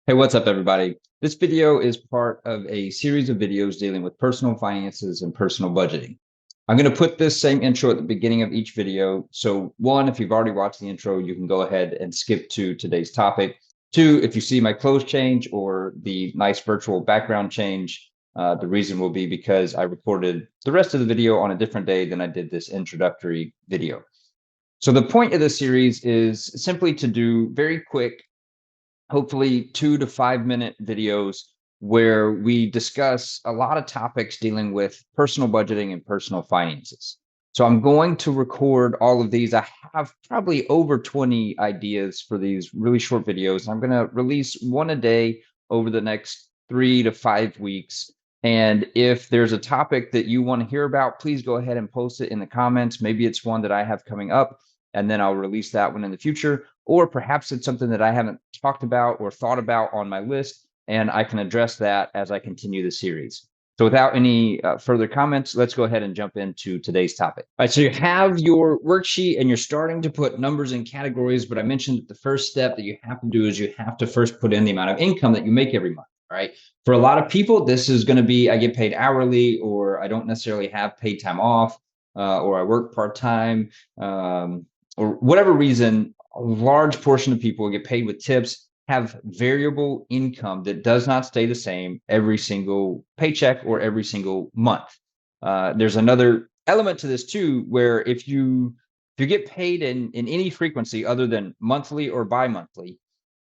Hey, what's up, everybody? This video is part of a series of videos dealing with personal finances and personal budgeting. I'm going to put this same intro at the beginning of each video. So one, if you've already watched the intro, you can go ahead and skip to today's topic. Two, if you see my clothes change or the nice virtual background change, the reason will be because I recorded the rest of the video on a different day than I did this introductory video. So the point of this series is simply to do very quick, hopefully 2 to 5 minute videos where we discuss a lot of topics dealing with personal budgeting and personal finances. So I'm going to record all of these. I have probably over 20 ideas for these really short videos. I'm going to release one a day over the next 3 to 5 weeks. And if there's a topic that you want to hear about, please go ahead and post it in the comments. Maybe it's one that I have coming up, and then I'll release that one in the future. Or perhaps it's something that I haven't talked about or thought about on my list, and I can address that as I continue the series. So without any further comments, let's go ahead and jump into today's topic. All right, so you have your worksheet and you're starting to put numbers in categories, but I mentioned that the first step that you have to do is you have to first put in the amount of income that you make every month. All right. For a lot of people, this is going to be I get paid hourly, or I don't necessarily have paid time off, or I work part-time, or whatever reason. A large portion of people get paid with tips, have variable income that does not stay the same every single paycheck or every single month. There's another element to this too, where if you get paid in any frequency other than monthly or bi-monthly,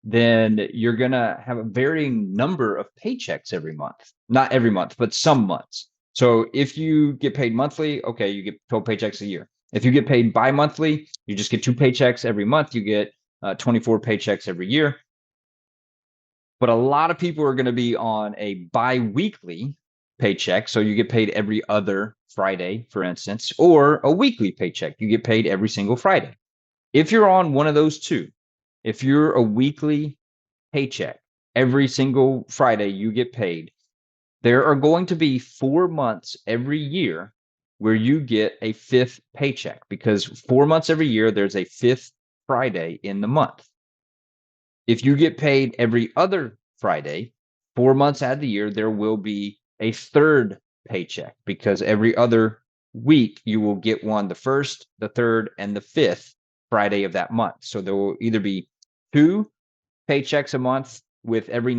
then you're gonna have a varying number of paychecks every month. Not every month, but some months. So if you get paid monthly, okay, you get 12 paychecks a year. If you get paid bi-monthly, you just get 2 paychecks every month. You get 24 paychecks every year. But a lot of people are going to be on a bi-weekly paycheck. So you get paid every other Friday, for instance, or a weekly paycheck. You get paid every single Friday. If you're on one of those two, if you're a weekly paycheck, every single Friday you get paid, there are going to be 4 months every year where you get a fifth paycheck, because 4 months every year, there's a fifth Friday in the month. If you get paid every other Friday, 4 months out of the year, there will be a third paycheck, because every other week you will get one the first, the third, and the fifth Friday of that month. So there will either be 2 paychecks a month with every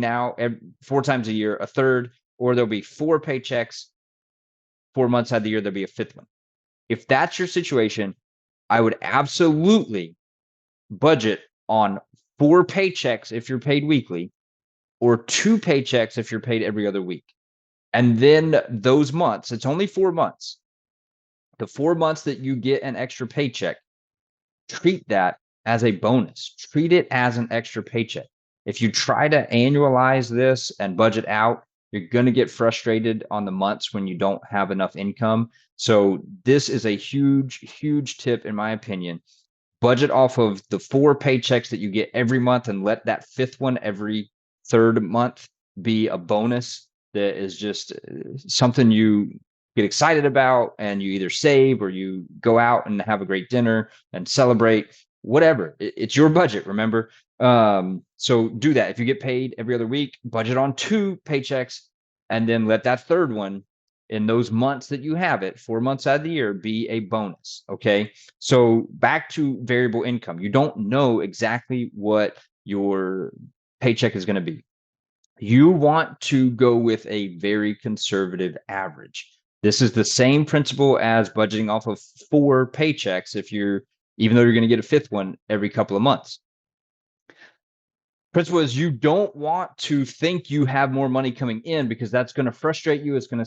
4 times a year, a third, or there'll be 4 paychecks 4 months out of the year, there'll be a fifth one. If that's your situation, I would absolutely budget on 4 paychecks if you're paid weekly, or 2 paychecks if you're paid every other week. And then those months, it's only 4 months. The 4 months that you get an extra paycheck, treat that as a bonus. Treat it as an extra paycheck. If you try to annualize this and budget out, you're going to get frustrated on the months when you don't have enough income. So this is a huge, huge tip, in my opinion. Budget off of the 4 paychecks that you get every month, and let that fifth one every third month be a bonus that is just something you get excited about, and you either save or you go out and have a great dinner and celebrate, whatever. It's your budget, remember? So do that. If you get paid every other week, budget on 2 paychecks, and then let that third one, in those months that you have it, 4 months out of the year, be a bonus. Okay. So back to variable income. You don't know exactly what your paycheck is going to be. You want to go with a very conservative average. This is the same principle as budgeting off of 4 paychecks, even though you're going to get a fifth one every couple of months. Principle is, you don't want to think you have more money coming in, because that's going to frustrate you. You're going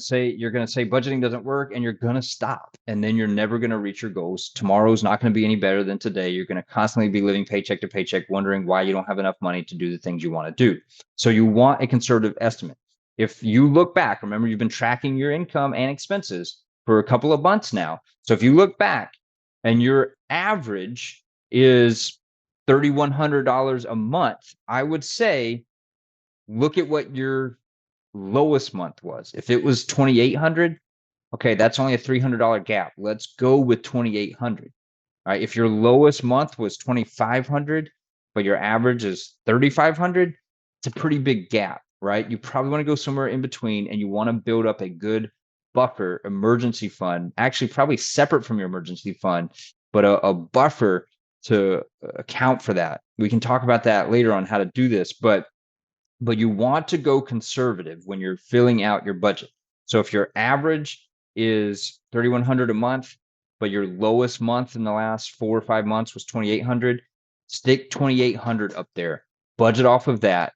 to say budgeting doesn't work, and you're going to stop, and then you're never going to reach your goals. Tomorrow's not going to be any better than today. You're going to constantly be living paycheck to paycheck, wondering why you don't have enough money to do the things you want to do. So you want a conservative estimate. If you look back, remember, you've been tracking your income and expenses for a couple of months now. So if you look back and your average is $3,100 a month, I would say look at what your lowest month was. If it was 2,800, okay, that's only a $300 gap. Let's go with 2,800. All right. If your lowest month was 2,500, but your average is 3,500, it's a pretty big gap, right? You probably want to go somewhere in between, and you want to build up a good buffer emergency fund, actually probably separate from your emergency fund, but a buffer to account for that. We can talk about that later on how to do this, but you want to go conservative when you're filling out your budget. So if your average is 3,100 a month, but your lowest month in the last 4 or 5 months was 2,800, stick 2,800 up there. Budget off of that.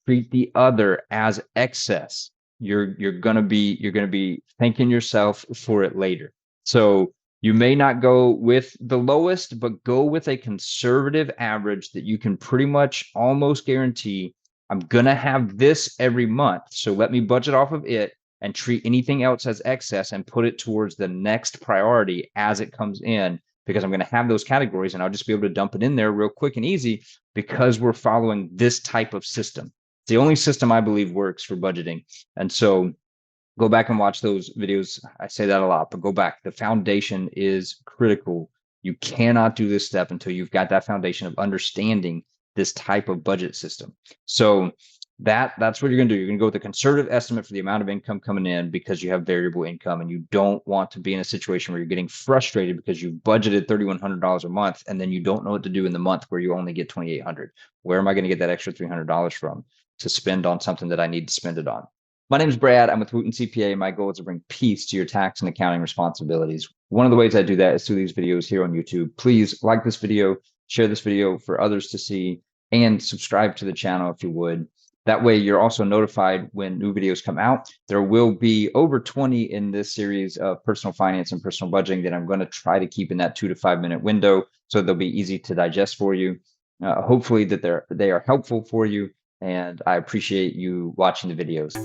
Treat the other as excess. You're gonna be thanking yourself for it later. So you may not go with the lowest, but go with a conservative average that you can pretty much almost guarantee I'm gonna have this every month. So let me budget off of it and treat anything else as excess and put it towards the next priority as it comes in, because I'm going to have those categories and I'll just be able to dump it in there real quick and easy because we're following this type of system. It's the only system I believe works for budgeting. And so go back and watch those videos. I say that a lot, but go back. The foundation is critical. You cannot do this step until you've got that foundation of understanding this type of budget system. So that's what you're going to do. You're going to go with a conservative estimate for the amount of income coming in because you have variable income, and you don't want to be in a situation where you're getting frustrated because you've budgeted $3,100 a month and then you don't know what to do in the month where you only get $2,800. Where am I going to get that extra $300 from to spend on something that I need to spend it on? My name is Brad. I'm with Wooten CPA. My goal is to bring peace to your tax and accounting responsibilities. One of the ways I do that is through these videos here on YouTube. Please like this video, share this video for others to see, and subscribe to the channel if you would. That way you're also notified when new videos come out. There will be over 20 in this series of personal finance and personal budgeting that I'm going to try to keep in that 2 to 5 minute window, so they'll be easy to digest for you. Hopefully that they are helpful for you, and I appreciate you watching the videos.